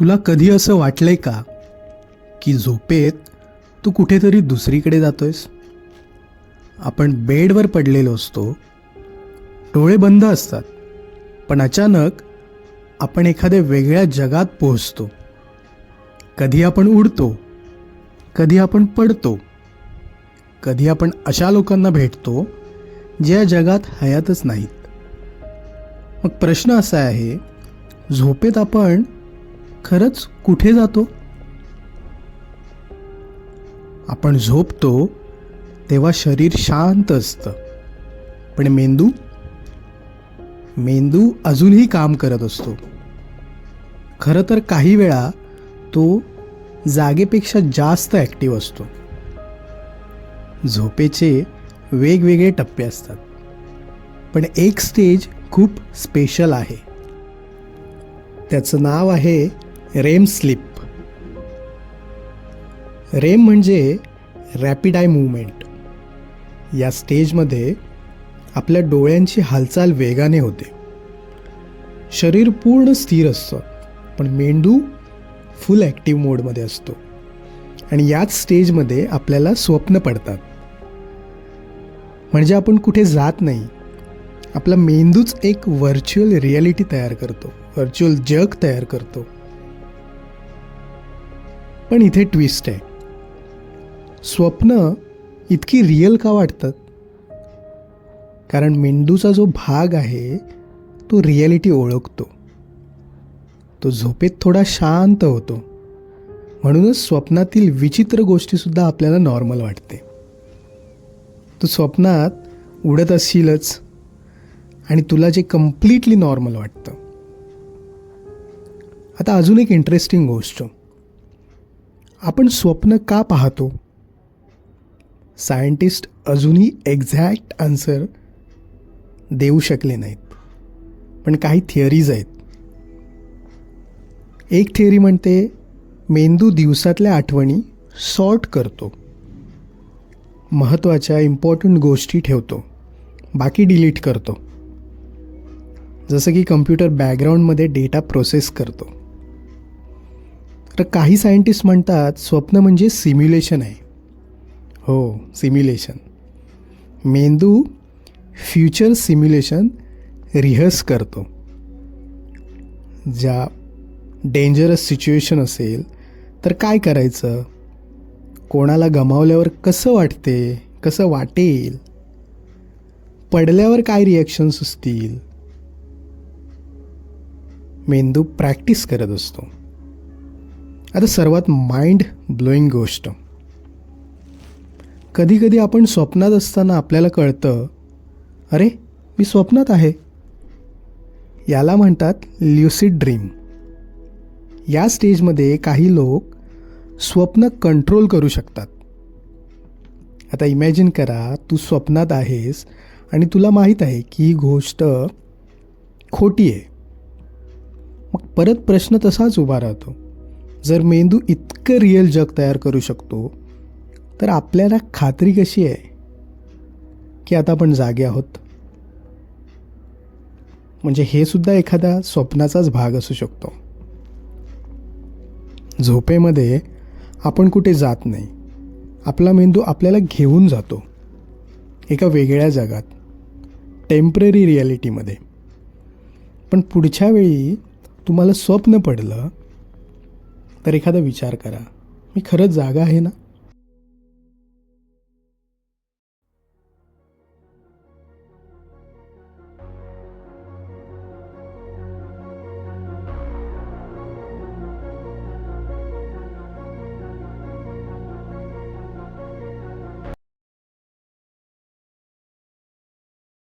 तुला कधी असं वाटलंय का की झोपेत तू कुठेतरी दुसरीकडे जातोयस? आपण बेडवर पडलेलो असतो, डोळे बंद असतात, पण अचानक आपण एखाद्या वेगळ्या जगात पोहोचतो. कधी आपण उडतो, कधी आपण पडतो, कधी आपण अशा लोकांना भेटतो जे या जगात हयातच नाहीत. मग प्रश्न असा आहे, झोपेत आपण खरंच कुठे जातो? आपण झोपतो तेव्हा शरीर शांत असतं, पण मेंदू अजूनही काम करत असतो. खरं तर काही वेळा तो जागेपेक्षा जास्त ॲक्टिव्ह असतो. झोपेचे वेगवेगळे टप्पे असतात, पण एक स्टेज खूप स्पेशल आहे. त्याचं नाव आहे रेम स्लीप. रेम म्हणजे रॅपिड आय मूव्हमेंट. या स्टेजमध्ये आपल्या डोळ्यांची हालचाल वेगाने होते. शरीर पूर्ण स्थिर असतं, पण मेंदू फुल ॲक्टिव्ह मोडमध्ये असतो. आणि याच स्टेजमध्ये आपल्याला स्वप्न पडतात. म्हणजे आपण कुठे जात नाही, आपला मेंदूच एक व्हर्च्युअल रिॲलिटी तयार करतो, व्हर्च्युअल जग तयार करतो. पण इथे ट्विस्ट आहे. स्वप्न इतकी रिअल का वाटतात? कारण मेंदूचा जो भाग आहे तो रिॲलिटी ओळखतो. तो झोपेत थोडा शांत होतो, म्हणूनच स्वप्नातील विचित्र गोष्टीसुद्धा आपल्याला नॉर्मल वाटते. तू स्वप्नात उडत असशीलच आणि तुला जे कम्प्लिटली नॉर्मल वाटतं. आता अजून एक इंटरेस्टिंग गोष्ट, आपण स्वप्न का पाहतो? सायंटिस्ट अजूनही एक्झॅक्ट आन्सर देऊ शकले नाहीत, पण काही थिअरीज आहेत. एक थिअरी म्हणते मेंदू दिवसातल्या आठवणी सॉर्ट करतो, महत्त्वाच्या इम्पॉर्टंट गोष्टी ठेवतो, बाकी डिलीट करतो. जसं की कम्प्युटर बॅकग्राऊंडमध्ये डेटा प्रोसेस करतो. तर काही सायंटिस्ट म्हणतात स्वप्न म्हणजे सिम्युलेशन आहे. हो, सिम्युलेशन. मेंदू फ्युचर सिम्युलेशन रिहर्स करतो. ज्या डेंजरस सिच्युएशन असेल तर काय करायचं, कोणाला गमावल्यावर कसं वाटेल, पडल्यावर काय रिॲक्शन्स असतील. मेंदू प्रॅक्टिस करत असतो. आता सर्वात माइंड ब्लोईंग गोष्ट, कधी आपण स्वप्नात असताना आपल्याला कळतं, अरे मी स्वप्नात आहे. याला म्हणतात ल्युसिड ड्रीम. या स्टेजमध्ये काही लोक स्वप्न कंट्रोल करू शकतात. आता इमॅजिन करा, तू स्वप्नात आहेस आणि तुला माहीत आहे की ही गोष्ट खोटी आहे. मग परत प्रश्न तसाच उभा राहतो, जर मेंदू इतकं रिअल जग तयार करू शकतो तर आपल्याला खात्री कशी आहे की आता आपण जागे आहोत? म्हणजे हे सुद्धा एखादा स्वप्नाचाच भाग असू शकतो. झोपेमध्ये आपण कुठे जात नाही, आपला मेंदू आपल्याला घेऊन जातो एका वेगळ्या जगात, टेम्पररी रिॲलिटीमध्ये. पण पुढच्या वेळी तुम्हाला स्वप्न पडलं तर एखादा विचार करा, मी खरंच जागा आहे ना?